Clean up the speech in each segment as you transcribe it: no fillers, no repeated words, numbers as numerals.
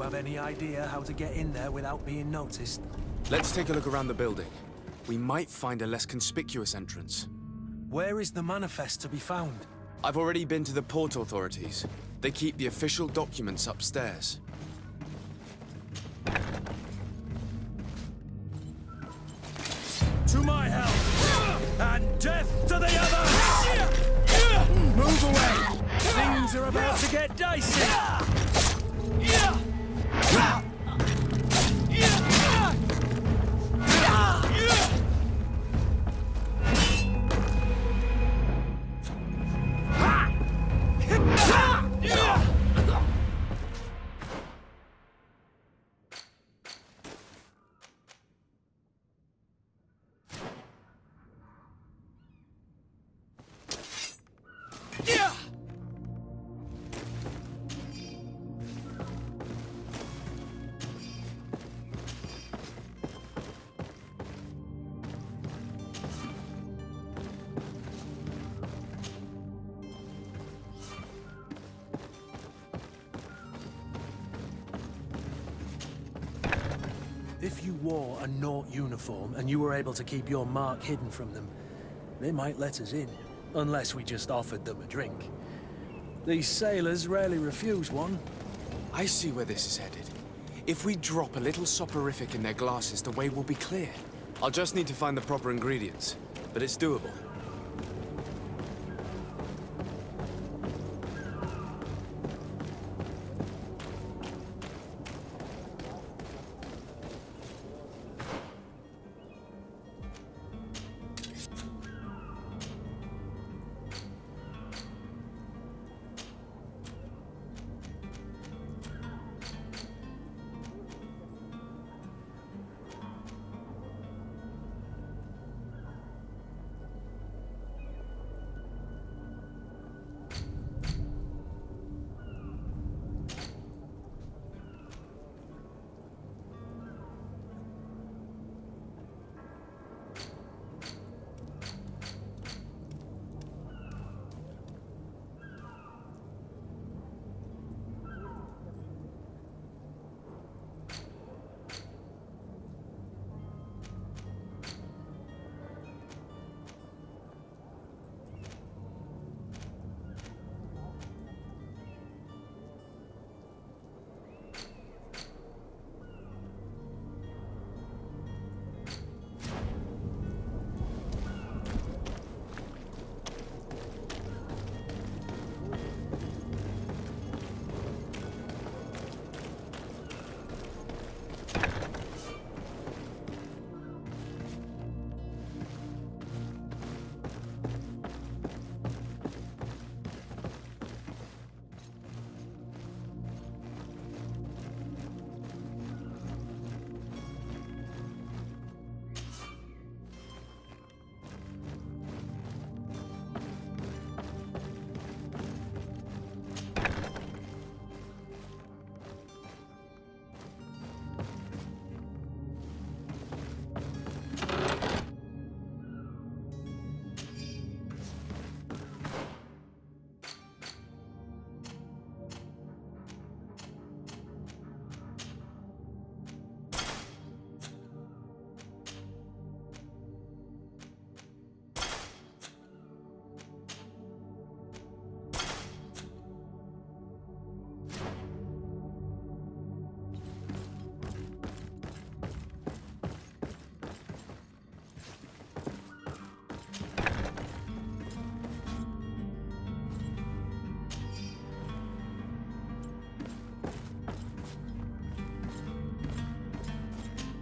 have any idea how to get in there without being noticed? Let's take a look around the building. We might find a less conspicuous entrance. Where is the manifest to be found? I've already been to the port authorities. They keep the official documents upstairs. To my help! And death to the others! Move away! Things are about to get dicey! If you wore a Naut uniform and you were able to keep your mark hidden from them, they might let us in, unless we just offered them a drink. These sailors rarely refuse one. I see where this is headed. If we drop a little soporific in their glasses, the way will be clear. I'll just need to find the proper ingredients, but it's doable.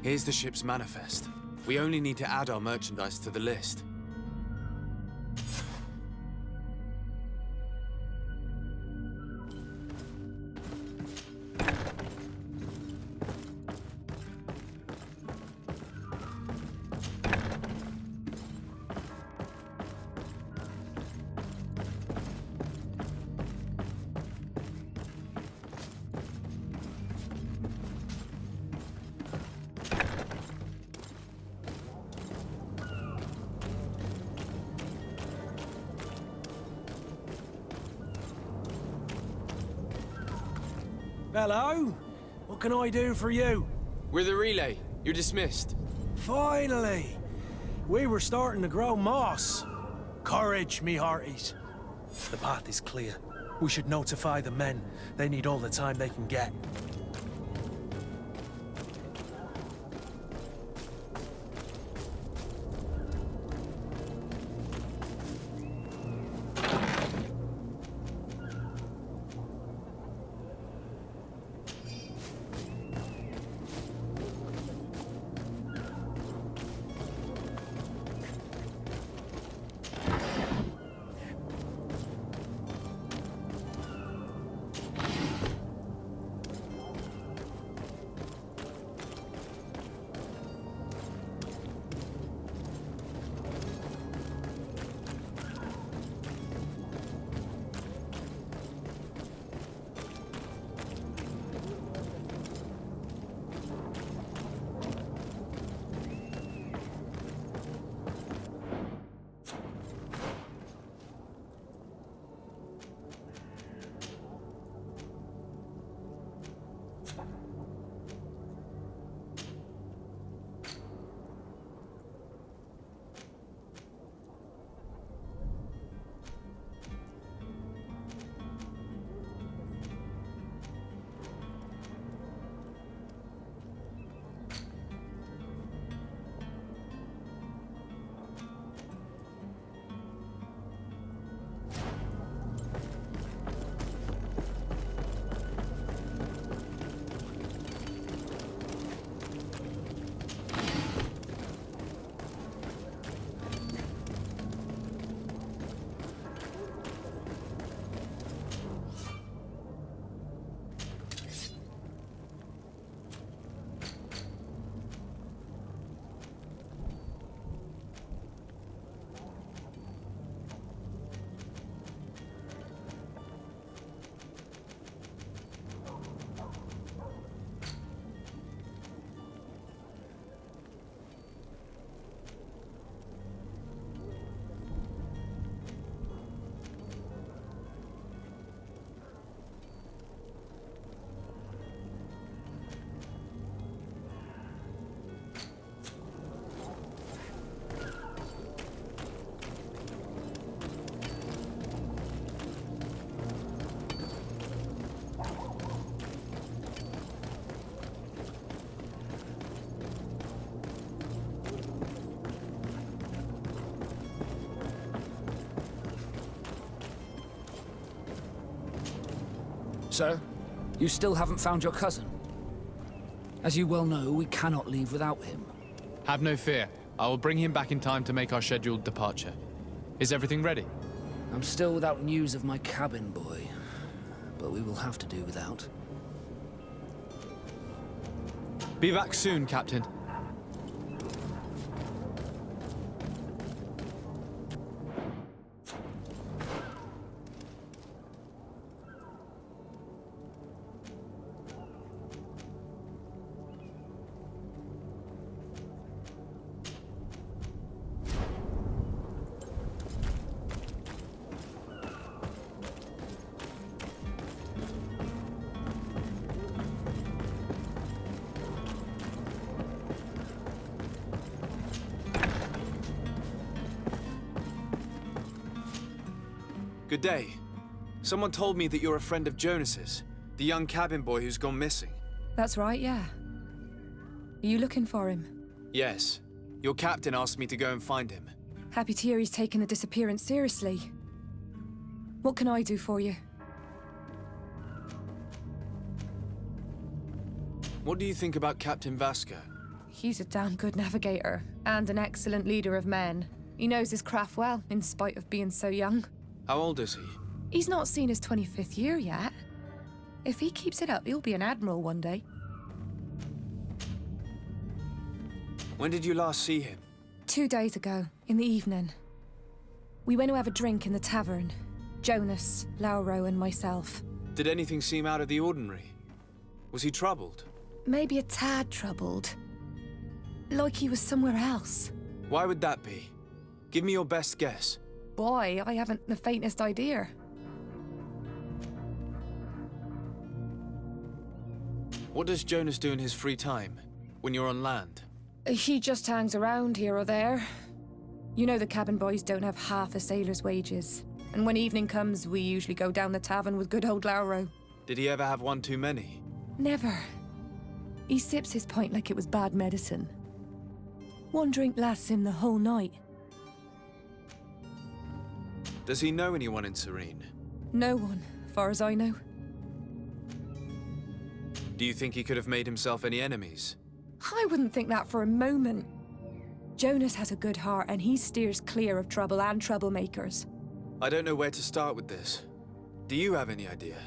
Here's the ship's manifest. We only need to add our merchandise to the list. Hello? What can I do for you? We're the relay. You're dismissed. Finally! We were starting to grow moss. Courage, me hearties. The path is clear. We should notify the men. They need all the time they can get. So, you still haven't found your cousin? As you well know, we cannot leave without him. Have no fear. I will bring him back in time to make our scheduled departure. Is everything ready? I'm still without news of my cabin boy, but we will have to do without. Be back soon, Captain. Good day. Someone told me that you're a friend of Jonas's, the young cabin boy who's gone missing. That's right, yeah. Are you looking for him? Yes. Your captain asked me to go and find him. Happy to hear he's taken the disappearance seriously. What can I do for you? What do you think about Captain Vasco? He's a damn good navigator, and an excellent leader of men. He knows his craft well, in spite of being so young. How old is he? He's not seen his 25th year yet. If he keeps it up, he'll be an admiral one day. When did you last see him? 2 days ago, in the evening. We went to have a drink in the tavern. Jonas, Lauro, and myself. Did anything seem out of the ordinary? Was he troubled? Maybe a tad troubled. Like he was somewhere else. Why would that be? Give me your best guess. Boy, I haven't the faintest idea. What does Jonas do in his free time, when you're on land? He just hangs around here or there. You know the cabin boys don't have half a sailor's wages. And when evening comes, we usually go down the tavern with good old Lauro. Did he ever have one too many? Never. He sips his pint like it was bad medicine. One drink lasts him the whole night. Does he know anyone in Serene? No one, far as I know. Do you think he could have made himself any enemies? I wouldn't think that for a moment. Jonas has a good heart and he steers clear of trouble and troublemakers. I don't know where to start with this. Do you have any idea?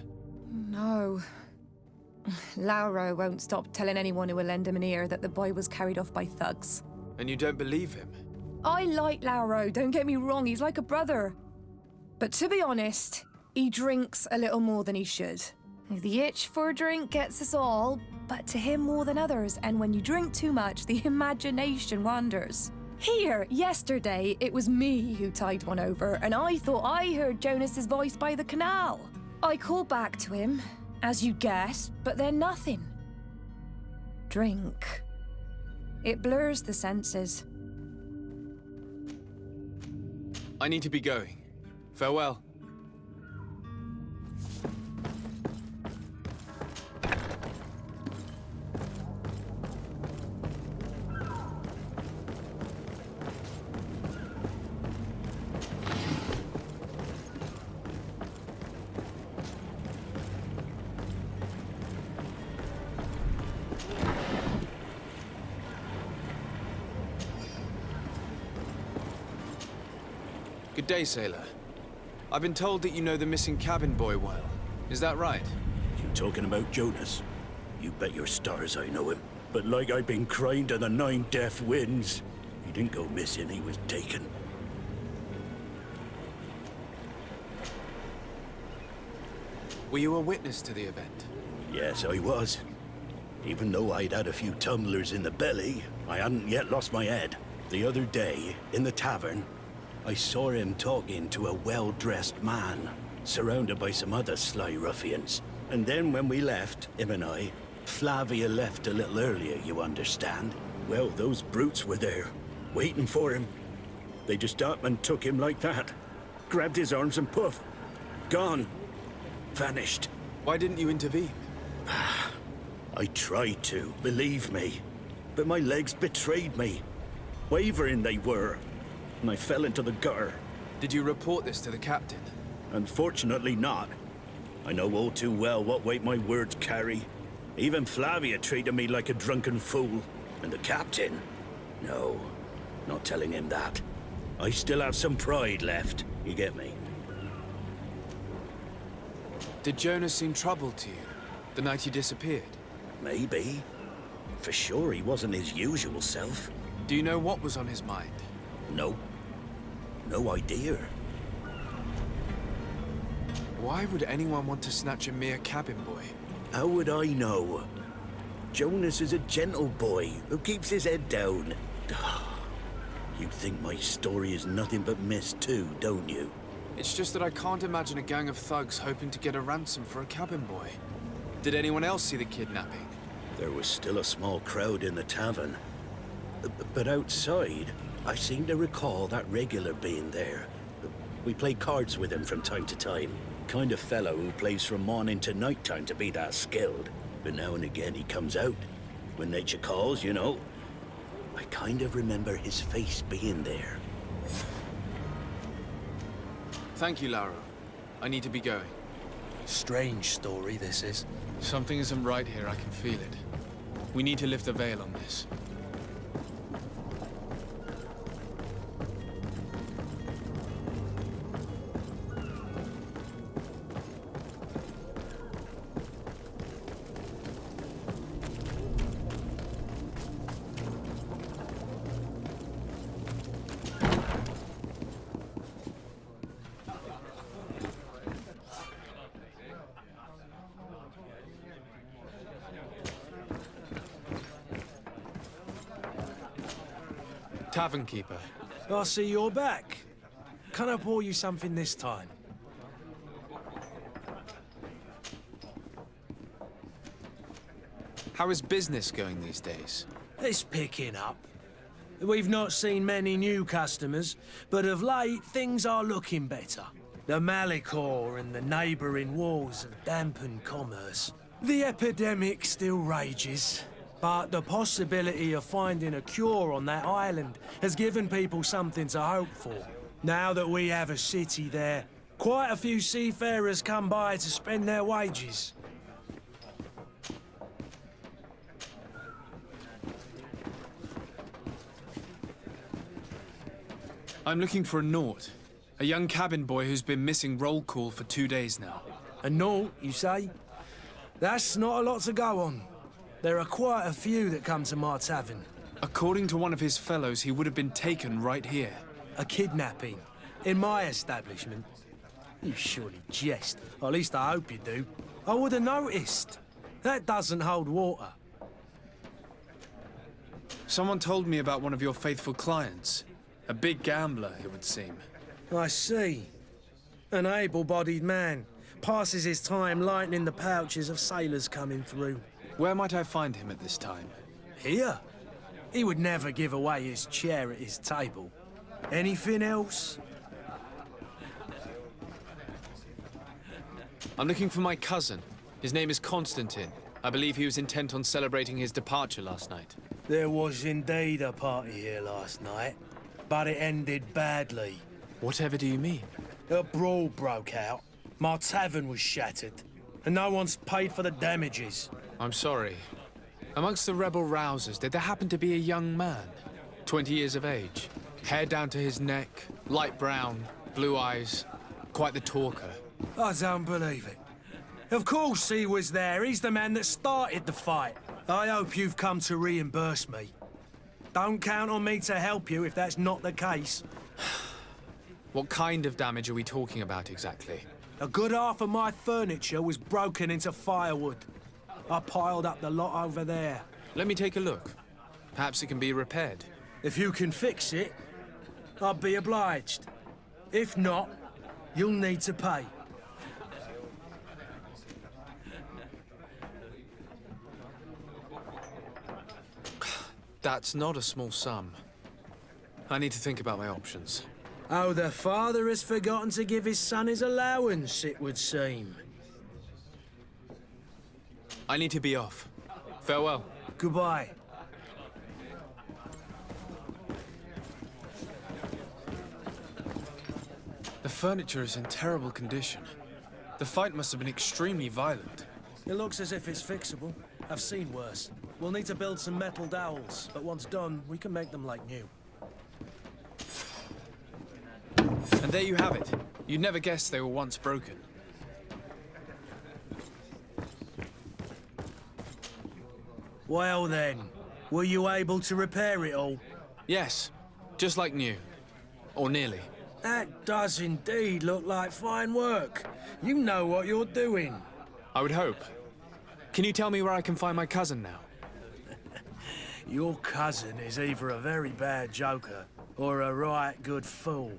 No. Lauro won't stop telling anyone who will lend him an ear that the boy was carried off by thugs. And you don't believe him? I like Lauro, don't get me wrong, he's like a brother. But to be honest, he drinks a little more than he should. The itch for a drink gets us all, but to him more than others, and when you drink too much, the imagination wanders. Here, yesterday, it was me who tied one over, and I thought I heard Jonas's voice by the canal. I called back to him, as you guessed, but then nothing. Drink. It blurs the senses. I need to be going. Farewell. Good day, sailor. I've been told that you know the missing cabin boy well. Is that right? You talking about Jonas? You bet your stars I know him. But like I've been crying to the 9 deaf winds, he didn't go missing, he was taken. Were you a witness to the event? Yes, I was. Even though I'd had a few tumblers in the belly, I hadn't yet lost my head. The other day, in the tavern, I saw him talking to a well-dressed man, surrounded by some other sly ruffians. And then when we left, him and I, Flavia left a little earlier, you understand. Well, those brutes were there, waiting for him. They just up and took him like that. Grabbed his arms and poof, gone. Vanished. Why didn't you intervene? I tried to, believe me. But my legs betrayed me. Wavering they were. And I fell into the gutter. Did you report this to the captain? Unfortunately not. I know all too well what weight my words carry. Even Flavia treated me like a drunken fool. And the captain? No, not telling him that. I still have some pride left, you get me? Did Jonas seem troubled to you, the night you disappeared? Maybe. For sure he wasn't his usual self. Do you know what was on his mind? No. No idea. Why would anyone want to snatch a mere cabin boy? How would I know? Jonas is a gentle boy who keeps his head down. You think my story is nothing but mist too, don't you? It's just that I can't imagine a gang of thugs hoping to get a ransom for a cabin boy. Did anyone else see the kidnapping? There was still a small crowd in the tavern. But outside, I seem to recall that regular being there. We play cards with him from time to time. Kind of fellow who plays from morning to night time to be that skilled. But now and again he comes out. When nature calls, you know. I kind of remember his face being there. Thank you, Lauro. I need to be going. Strange story, this is. Something isn't right here, I can feel it. We need to lift the veil on this. Tavern keeper. I see you're back. Can I pour you something this time? How is business going these days? It's picking up. We've not seen many new customers, but of late, things are looking better. The Malicor and the neighbouring wars have dampened commerce. The epidemic still rages, but the possibility of finding a cure on that island has given people something to hope for. Now that we have a city there, quite a few seafarers come by to spend their wages. I'm looking for a Naut, a young cabin boy who's been missing roll call for 2 days now. A Naut, you say? That's not a lot to go on. There are quite a few that come to my tavern. According to one of his fellows, he would have been taken right here. A kidnapping? In my establishment? You surely jest. Or at least I hope you do. I would have noticed. That doesn't hold water. Someone told me about one of your faithful clients. A big gambler, it would seem. I see. An able-bodied man. Passes his time lightening the pouches of sailors coming through. Where might I find him at this time? Here? He would never give away his chair at his table. Anything else? I'm looking for my cousin. His name is Constantine. I believe he was intent on celebrating his departure last night. There was indeed a party here last night, but it ended badly. Whatever do you mean? A brawl broke out. My tavern was shattered, and no one's paid for the damages. I'm sorry. Amongst the rebel rousers, did there happen to be a young man? 20 years of age. Hair down to his neck, light brown, blue eyes. Quite the talker. I don't believe it. Of course he was there. He's the man that started the fight. I hope you've come to reimburse me. Don't count on me to help you if that's not the case. What kind of damage are we talking about exactly? A good half of my furniture was broken into firewood. I piled up the lot over there. Let me take a look. Perhaps it can be repaired. If you can fix it, I'd be obliged. If not, you'll need to pay. That's not a small sum. I need to think about my options. Oh, the father has forgotten to give his son his allowance, it would seem. I need to be off. Farewell. Goodbye. The furniture is in terrible condition. The fight must have been extremely violent. It looks as if it's fixable. I've seen worse. We'll need to build some metal dowels, but once done, we can make them like new. And there you have it. You'd never guess they were once broken. Well then, were you able to repair it all? Yes, just like new. Or nearly. That does indeed look like fine work. You know what you're doing. I would hope. Can you tell me where I can find my cousin now? Your cousin is either a very bad joker or a right good fool.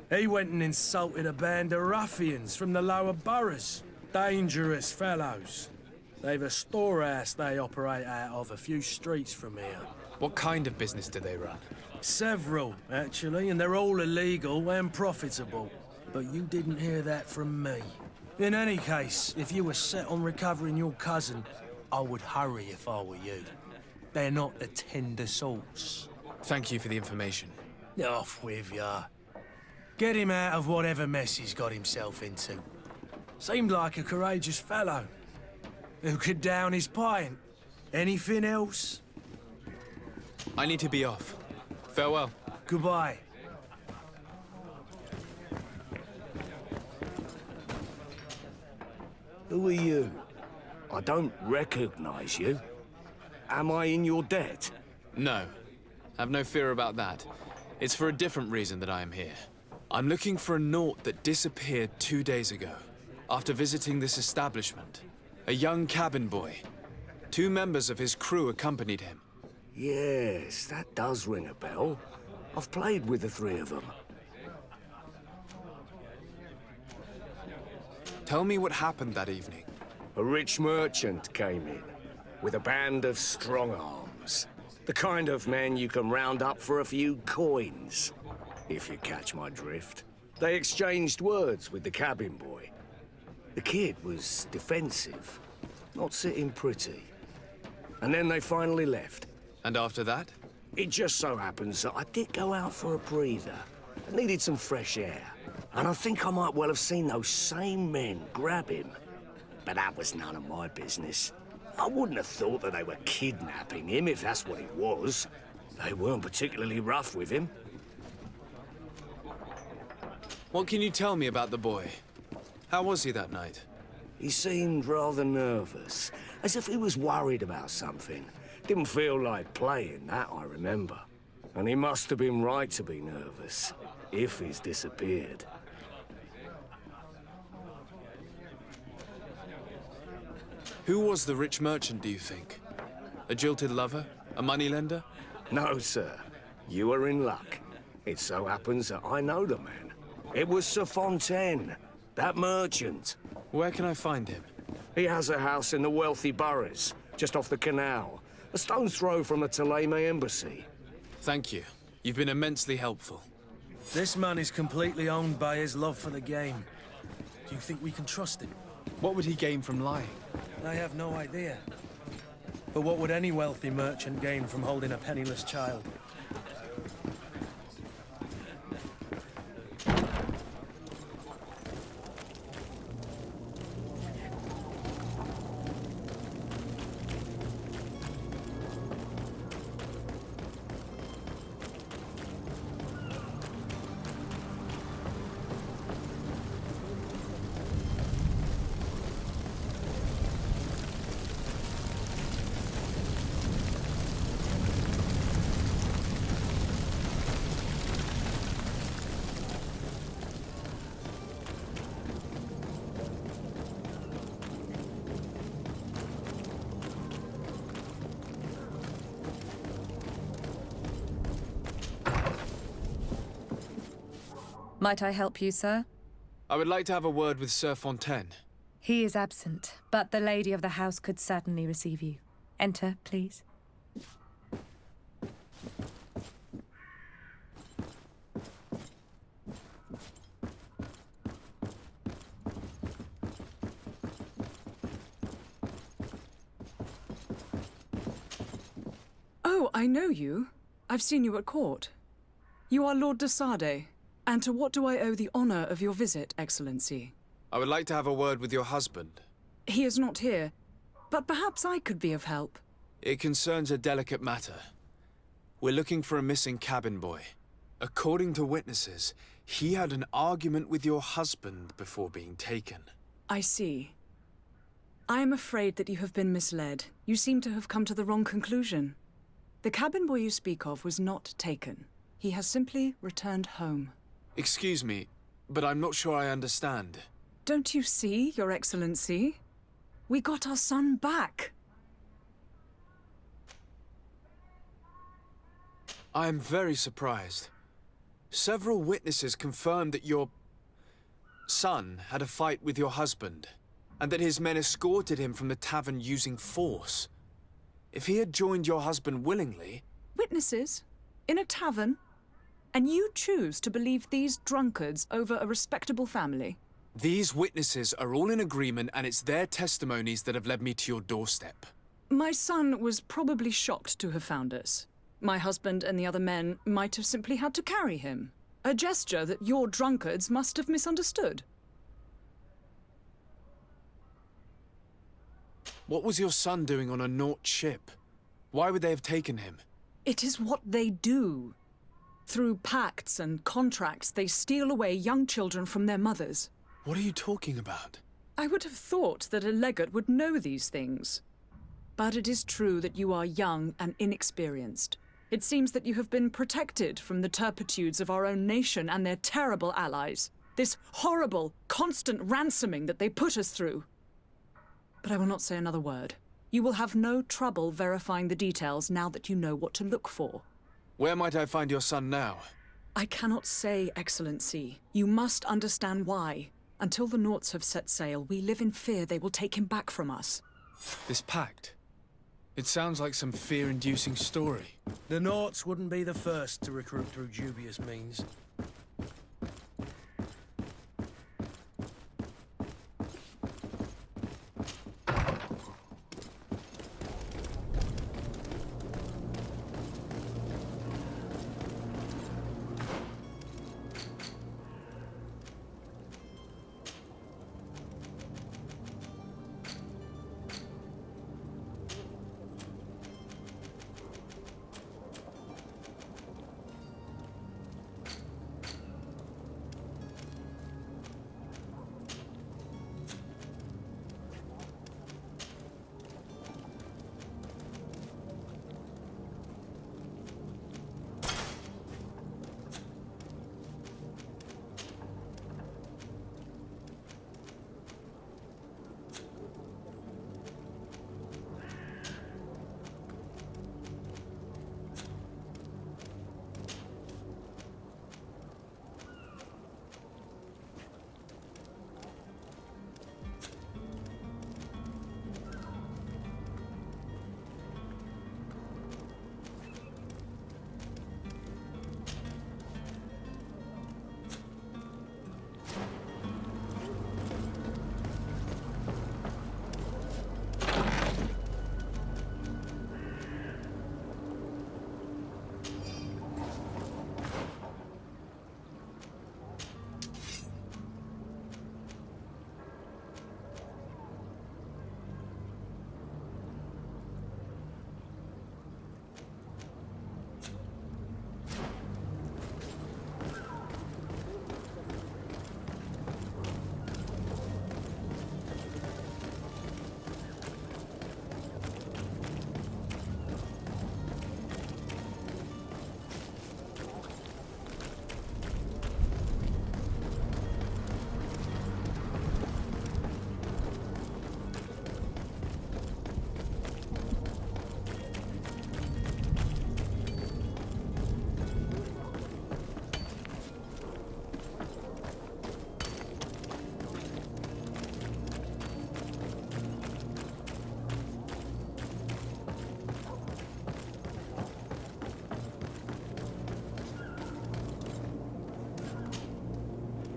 He went and insulted a band of ruffians from the lower boroughs. Dangerous fellows. They've a storehouse they operate out of a few streets from here. What kind of business do they run? Several, actually, and they're all illegal and profitable. But you didn't hear that from me. In any case, if you were set on recovering your cousin, I would hurry if I were you. They're not the tender sorts. Thank you for the information. Off with ya. Get him out of whatever mess he's got himself into. Seemed like a courageous fellow. Who could down his pint. Anything else? I need to be off. Farewell. Goodbye. Who are you? I don't recognize you. Am I in your debt? No. Have no fear about that. It's for a different reason that I am here. I'm looking for a Naut that disappeared 2 days ago, after visiting this establishment. A young cabin boy. 2 members of his crew accompanied him. Yes, that does ring a bell. I've played with the 3 of them. Tell me what happened that evening. A rich merchant came in. with a band of strong arms. The kind of men you can round up for a few coins, if you catch my drift. They exchanged words with the cabin boy. The kid was defensive, not sitting pretty. And then they finally left. And after that? It just so happens that I did go out for a breather. I needed some fresh air. And I think I might well have seen those same men grab him. But that was none of my business. I wouldn't have thought that they were kidnapping him, if that's what it was. They weren't particularly rough with him. What can you tell me about the boy? How was he that night? He seemed rather nervous, as if he was worried about something. Didn't feel like playing, that I remember. And he must have been right to be nervous, if he's disappeared. Who was the rich merchant, do you think? A jilted lover? A moneylender? No, sir. You are in luck. It so happens that I know the man. It was Sir Fontaine, that merchant. Where can I find him? He has a house in the wealthy boroughs, just off the canal. A stone's throw from the Thélème embassy. Thank you. You've been immensely helpful. This man is completely owned by his love for the game. Do you think we can trust him? What would he gain from lying? I have no idea. But what would any wealthy merchant gain from holding a penniless child? Might I help you, sir? I would like to have a word with Sir Fontaine. He is absent, but the lady of the house could certainly receive you. Enter, please. Oh, I know you. I've seen you at court. You are Lord de Sade. And to what do I owe the honor of your visit, Excellency? I would like to have a word with your husband. He is not here, but perhaps I could be of help. It concerns a delicate matter. We're looking for a missing cabin boy. According to witnesses, he had an argument with your husband before being taken. I see. I am afraid that you have been misled. You seem to have come to the wrong conclusion. The cabin boy you speak of was not taken. He has simply returned home. Excuse me, but I'm not sure I understand. Don't you see, Your Excellency? We got our son back. I am very surprised. Several witnesses confirmed that your son had a fight with your husband, and that his men escorted him from the tavern using force. If he had joined your husband willingly... Witnesses? In a tavern? And you choose to believe these drunkards over a respectable family? These witnesses are all in agreement, and it's their testimonies that have led me to your doorstep. My son was probably shocked to have found us. My husband and the other men might have simply had to carry him. A gesture that your drunkards must have misunderstood. What was your son doing on a Naut ship? Why would they have taken him? It is what they do. Through pacts and contracts, they steal away young children from their mothers. What are you talking about? I would have thought that a legate would know these things. But it is true that you are young and inexperienced. It seems that you have been protected from the turpitudes of our own nation and their terrible allies. This horrible, constant ransoming that they put us through. But I will not say another word. You will have no trouble verifying the details now that you know what to look for. Where might I find your son now? I cannot say, Excellency. You must understand why. Until the Nauts have set sail, we live in fear they will take him back from us. This pact? It sounds like some fear-inducing story. The Naughts wouldn't be the first to recruit through dubious means.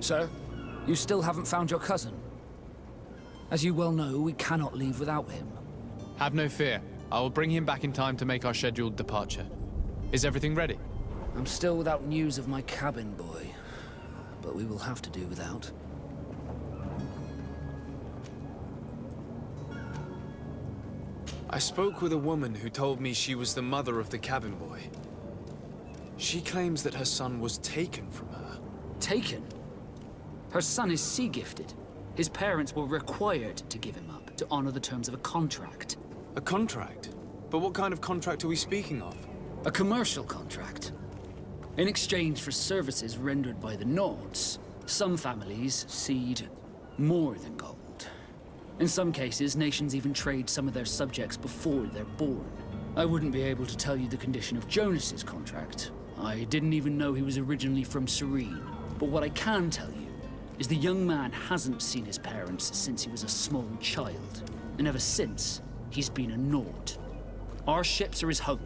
Sir, you still haven't found your cousin. As you well know, we cannot leave without him. Have no fear. I will bring him back in time to make our scheduled departure. Is everything ready? I'm still without news of my cabin boy, but we will have to do without. I spoke with a woman who told me she was the mother of the cabin boy. She claims that her son was taken from her. Taken? Her son is sea-gifted. His parents were required to give him up to honor the terms of a contract. A contract? But what kind of contract are we speaking of? A commercial contract. In exchange for services rendered by the Naughts, some families cede more than gold. In some cases, nations even trade some of their subjects before they're born. I wouldn't be able to tell you the condition of Jonas's contract. I didn't even know he was originally from Serene. But what I can tell you is the young man hasn't seen his parents since he was a small child. And ever since, he's been a Naught. Our ships are his home.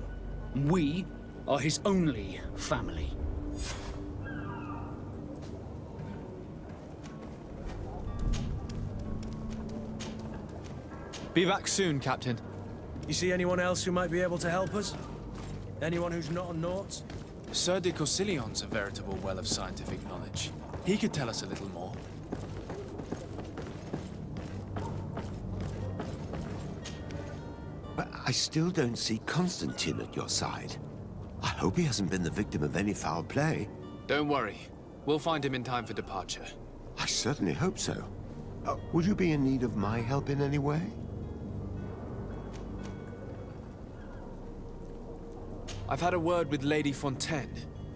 And we are his only family. Be back soon, Captain. You see anyone else who might be able to help us? Anyone who's not a Naught? Sir de Corsillion's a veritable well of scientific knowledge. He could tell us a little more. But I still don't see Constantine at your side. I hope he hasn't been the victim of any foul play. Don't worry. We'll find him in time for departure. I certainly hope so. Would you be in need of my help in any way? I've had a word with Lady Fontaine.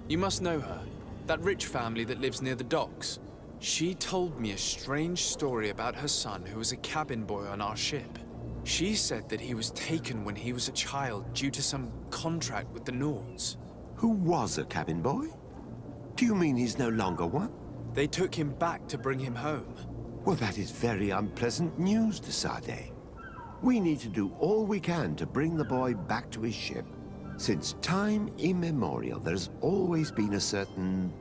You must know her. That rich family that lives near the docks. She told me a strange story about her son who was a cabin boy on our ship. She said that he was taken when he was a child due to some contract with the Naughts. Who was a cabin boy? Do you mean he's no longer one? They took him back to bring him home. Well, that is very unpleasant news, de Sade. We need to do all we can to bring the boy back to his ship. Since time immemorial, there's always been a certain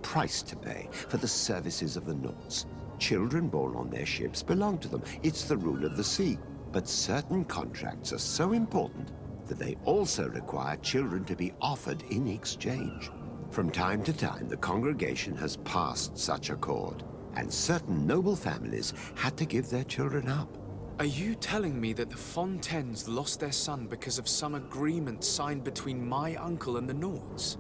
price to pay for the services of the Nauts. Children born on their ships belong to them. It's the rule of the sea. But certain contracts are so important that they also require children to be offered in exchange. From time to time, the congregation has passed such accord, and certain noble families had to give their children up. Are you telling me that the Fontaines lost their son because of some agreement signed between my uncle and the Nauts?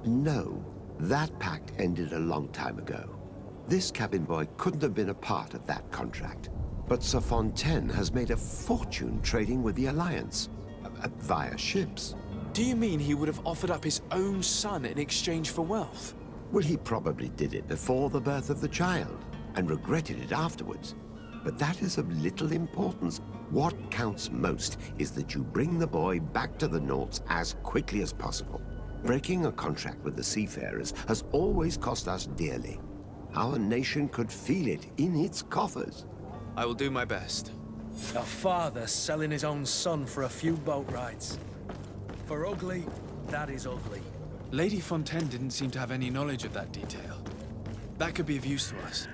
No. That pact ended a long time ago. This cabin boy couldn't have been a part of that contract. But Sir Fontaine has made a fortune trading with the Alliance, via ships. Do you mean he would have offered up his own son in exchange for wealth? Well, he probably did it before the birth of the child, and regretted it afterwards. But that is of little importance. What counts most is that you bring the boy back to the Nauts as quickly as possible. Breaking a contract with the seafarers has always cost us dearly. Our nation could feel it in its coffers. I will do my best. A father selling his own son for a few boat rides. For ugly, that is ugly. Lady Fontaine didn't seem to have any knowledge of that detail. That could be of use to us.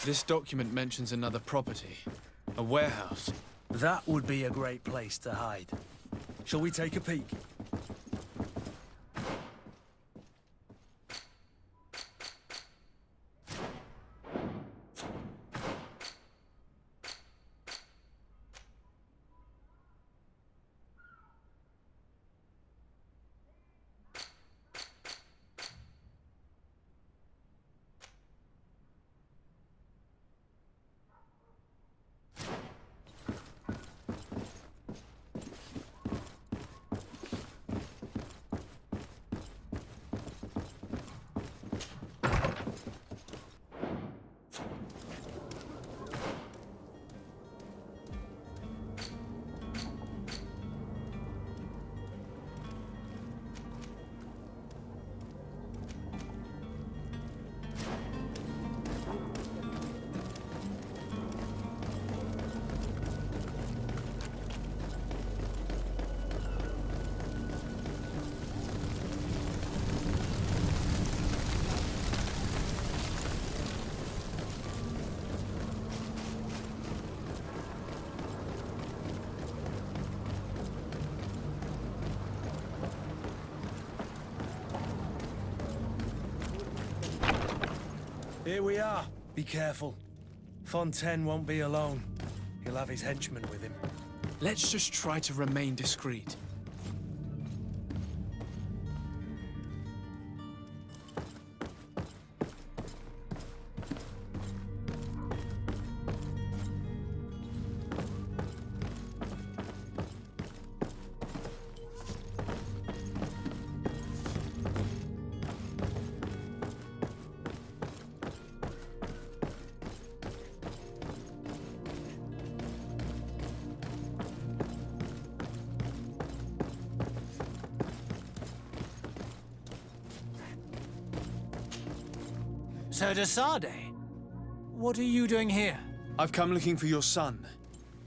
This document mentions another property. A warehouse. That would be a great place to hide. Shall we take a peek? Here we are. Be careful. Fontaine won't be alone. He'll have his henchmen with him. Let's just try to remain discreet. Sir de Sade, what are you doing here? I've come looking for your son.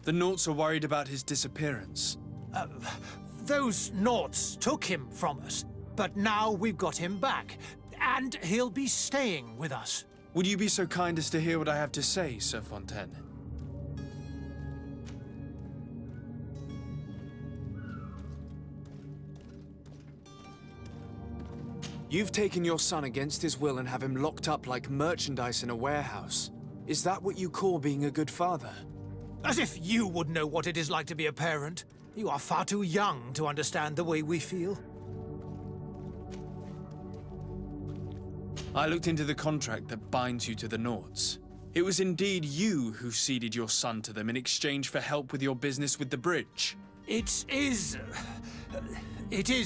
The Nauts are worried about his disappearance. Those Nauts took him from us, but now we've got him back, and he'll be staying with us. Would you be so kind as to hear what I have to say, Sir Fontaine? You've taken your son against his will and have him locked up like merchandise in a warehouse. Is that what you call being a good father? As if you would know what it is like to be a parent. You are far too young to understand the way we feel. I looked into the contract that binds you to the Nords. It was indeed you who ceded your son to them in exchange for help with your business with the bridge. It is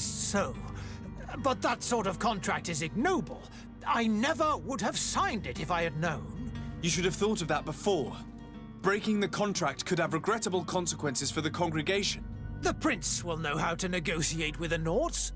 so. But that sort of contract is ignoble. I never would have signed it if I had known. You should have thought of that before. Breaking the contract could have regrettable consequences for the congregation. The prince will know how to negotiate with the Nords.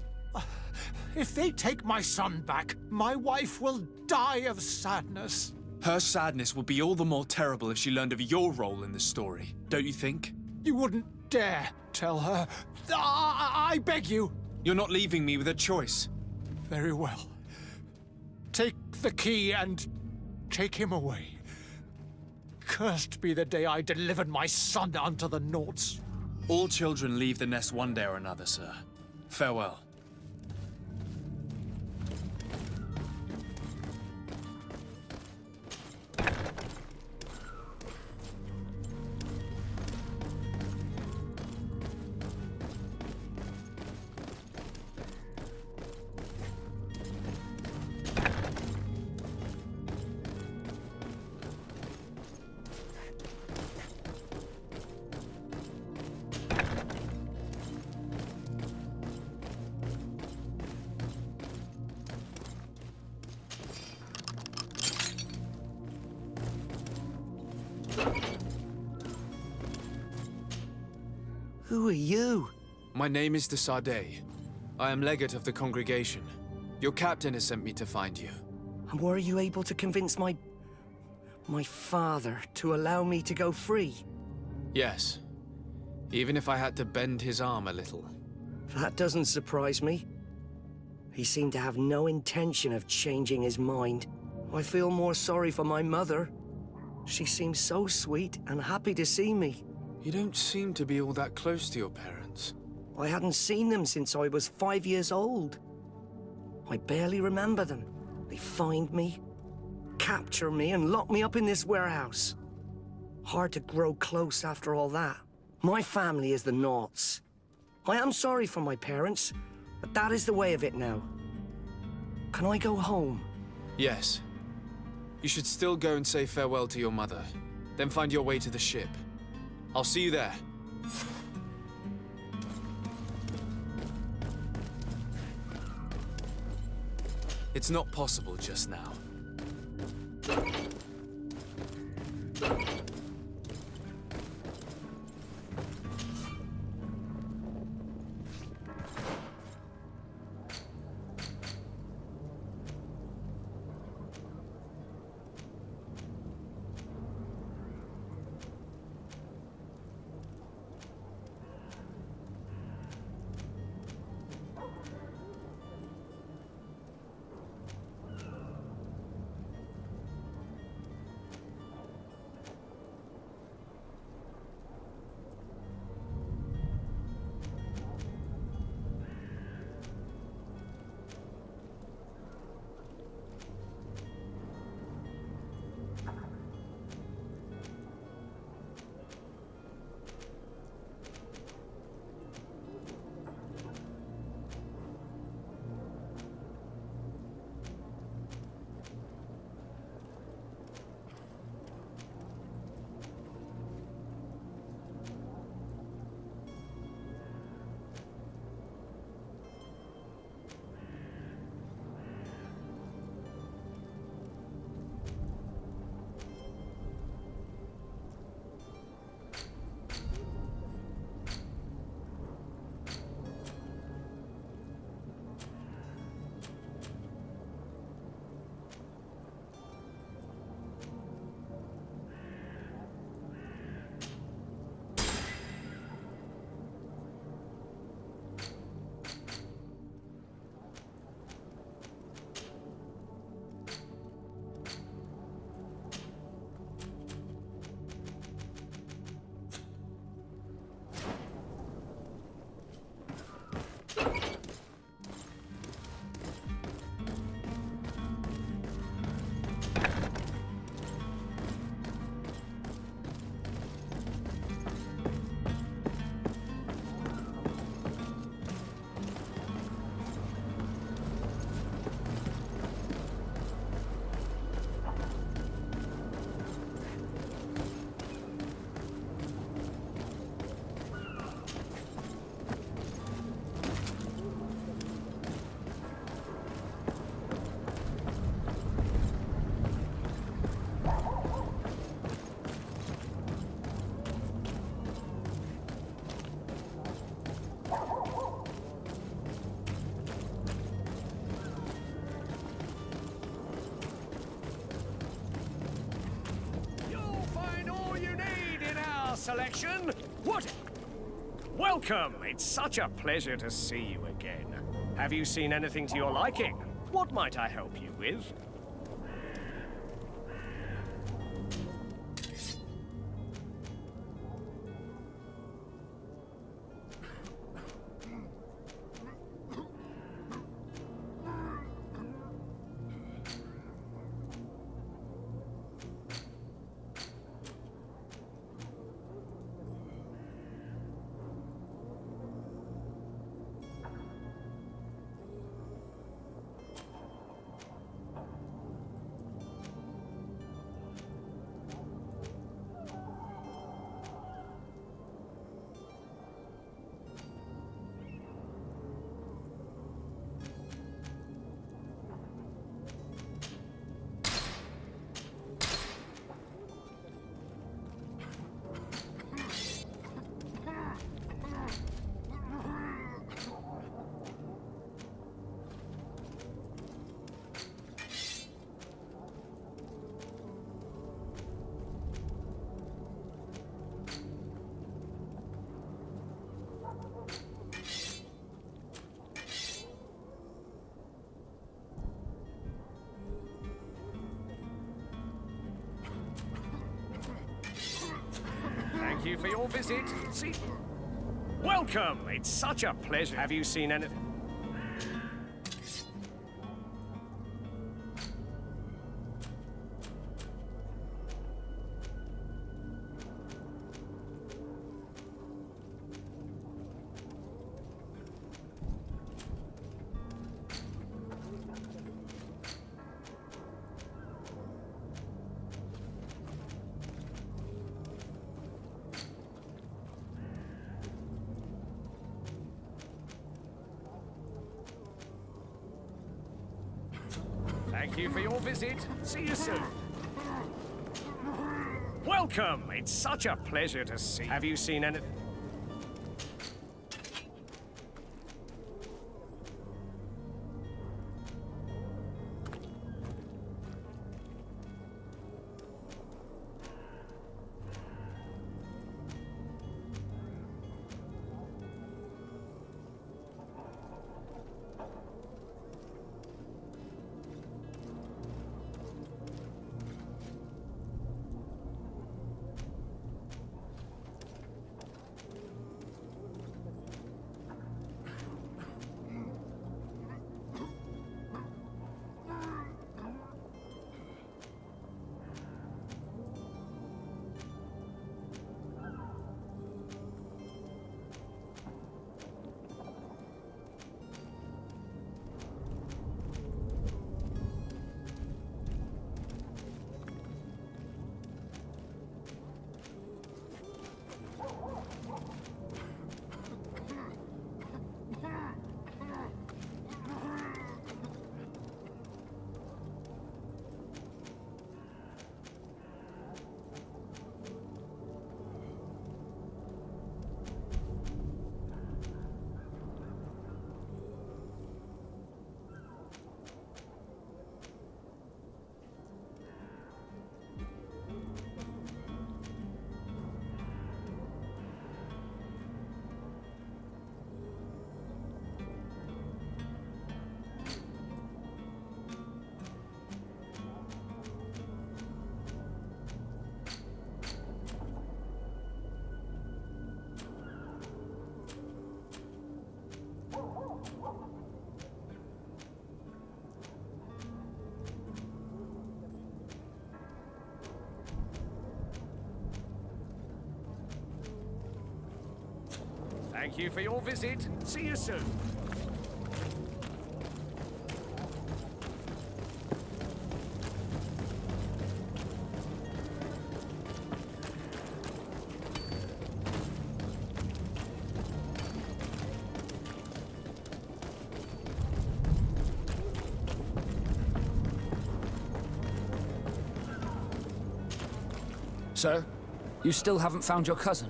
If they take my son back, my wife will die of sadness. Her sadness would be all the more terrible if she learned of your role in the story, don't you think? You wouldn't dare tell her. I beg you. You're not leaving me with a choice. Very well. Take the key and take him away. Cursed be the day I delivered my son unto the Nords. All children leave the nest one day or another, sir. Farewell. Who are you? My name is de Sardet. I am legate of the congregation. Your captain has sent me to find you. And were you able to convince my father to allow me to go free? Yes. Even if I had to bend his arm a little. That doesn't surprise me. He seemed to have no intention of changing his mind. I feel more sorry for my mother. She seemed so sweet and happy to see me. You don't seem to be all that close to your parents. I hadn't seen them since I was 5 years old. I barely remember them. They find me, capture me, and lock me up in this warehouse. Hard to grow close after all that. My family is the Nords. I am sorry for my parents, but that is the way of it now. Can I go home? Yes. You should still go and say farewell to your mother. Then find your way to the ship. I'll see you there. It's not possible just now. action? What? Welcome! It's such a pleasure to see you again. Have you seen anything to your liking? What might I help you with? Thank you for your visit. See... Welcome! It's such a pleasure. Have you seen anything? Thank you for your visit. See you soon. Welcome! It's such a pleasure to see. Have you seen anything? Thank you for your visit. See you soon. Sir, you still haven't found your cousin.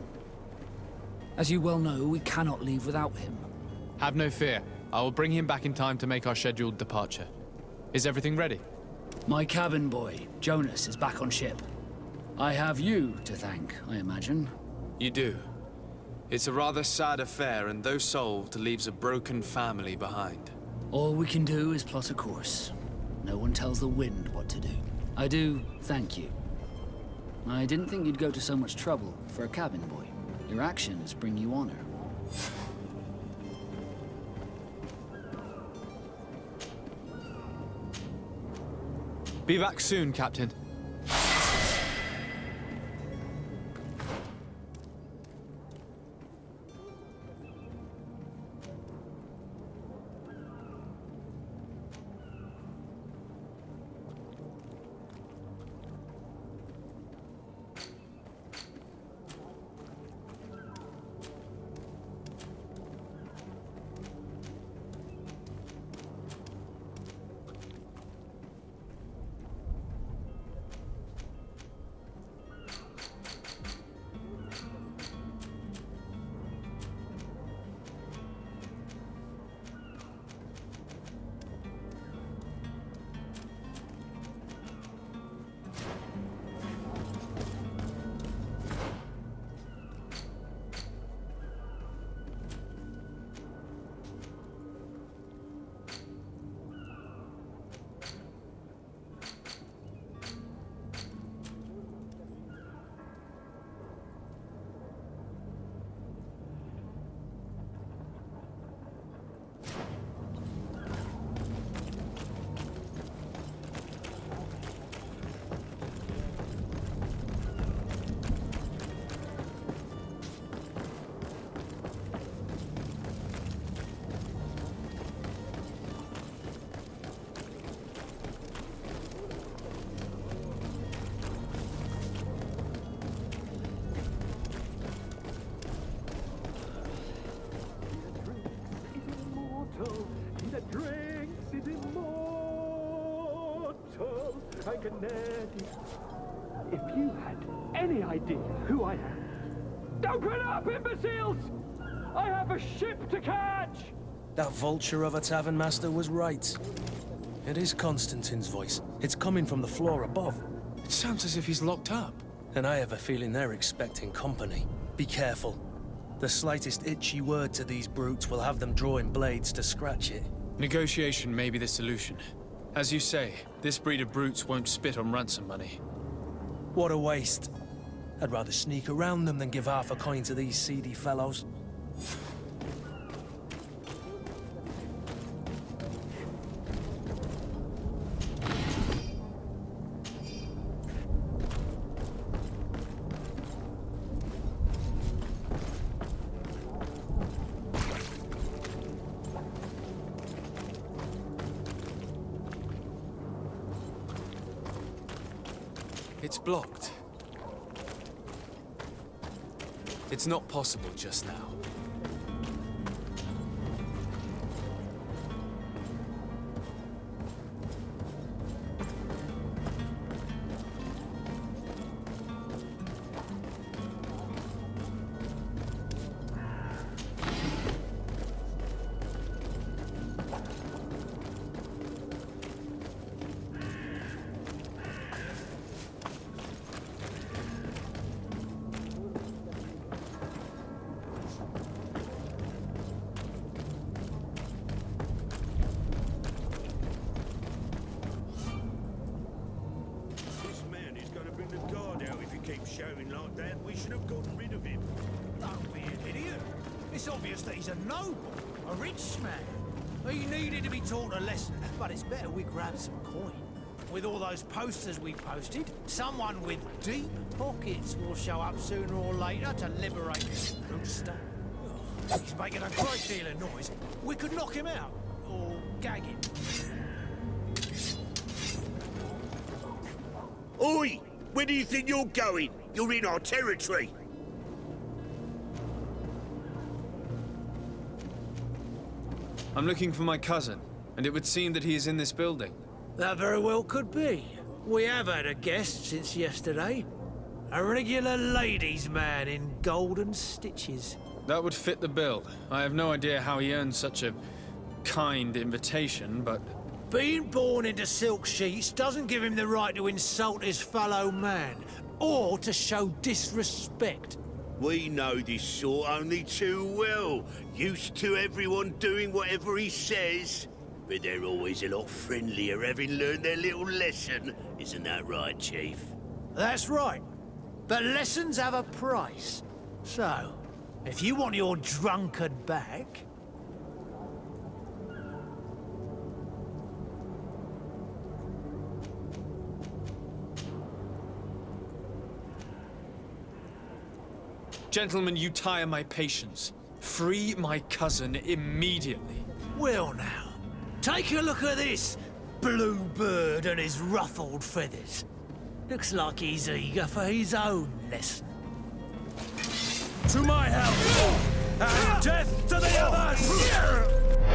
As you well know, we cannot leave without him. Have no fear. I will bring him back in time to make our scheduled departure. Is everything ready? My cabin boy, Jonas, is back on ship. I have you to thank, I imagine. You do. It's a rather sad affair, and though solved, leaves a broken family behind. All we can do is plot a course. No one tells the wind what to do. I do thank you. I didn't think you'd go to so much trouble for a cabin boy. Your actions bring you honor. Be back soon, Captain. If you had any idea who I am... Open up, imbeciles! I have a ship to catch! That vulture of a tavern master was right. It is Constantine's voice. It's coming from the floor above. It sounds as if he's locked up. And I have a feeling they're expecting company. Be careful. The slightest itchy word to these brutes will have them drawing blades to scratch it. Negotiation may be the solution. As you say, this breed of brutes won't spit on ransom money. What a waste. I'd rather sneak around them than give half a coin to these seedy fellows. It's blocked. It's not possible just now. Shouting like that, we should have gotten rid of him. Don't be an idiot. It's obvious that he's a noble, a rich man. He needed to be taught a lesson, but it's better we grab some coin. With all those posters we posted, someone with deep pockets will show up sooner or later to liberate this rooster. He's making a great deal of noise. We could knock him out, or gag him. Oi! Where do you think you're going? You're in our territory. I'm looking for my cousin, and it would seem that he is in this building. That very well could be. We have had a guest since yesterday. A regular ladies' man in golden stitches. That would fit the bill. I have no idea how he earned such a kind invitation, but... Being born into silk sheets doesn't give him the right to insult his fellow man, or to show disrespect. We know this sort only too well. Used to everyone doing whatever he says. But they're always a lot friendlier having learned their little lesson. Isn't that right, Chief? That's right. But lessons have a price. So, if you want your drunkard back... Gentlemen, you tire my patience. Free my cousin immediately. Well now, take a look at this blue bird and his ruffled feathers. Looks like he's eager for his own lesson. To my house! And death to the others!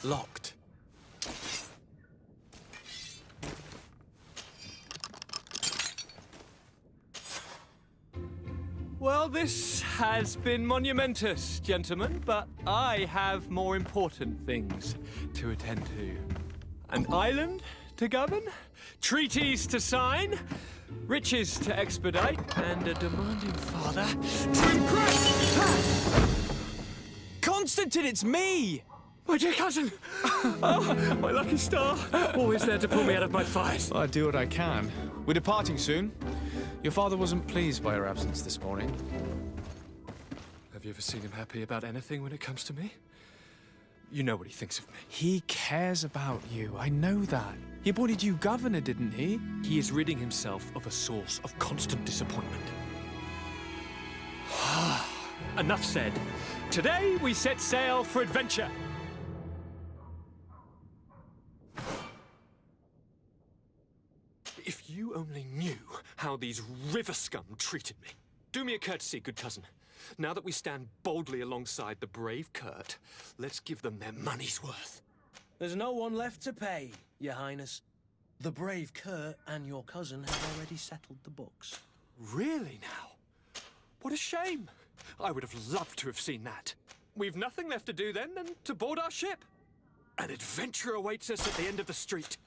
Locked. Well, this has been monumentous, gentlemen, but I have more important things to attend to. An island to govern, treaties to sign, riches to expedite, and a demanding father to impress! Constantine, it's me! My dear cousin! Oh, my lucky star! Always there to pull me out of my fight. I do what I can. We're departing soon. Your father wasn't pleased by your absence this morning. Have you ever seen him happy about anything when it comes to me? You know what he thinks of me. He cares about you. I know that. He appointed you governor, didn't he? He is ridding himself of a source of constant disappointment. Enough said. Today we set sail for adventure. If you only knew how these river scum treated me. Do me a courtesy, good cousin. Now that we stand boldly alongside the brave Kurt, let's give them their money's worth. There's no one left to pay, Your Highness. The brave Kurt and your cousin have already settled the books. Really now? What a shame. I would have loved to have seen that. We've nothing left to do then than to board our ship. An adventure awaits us at the end of the street.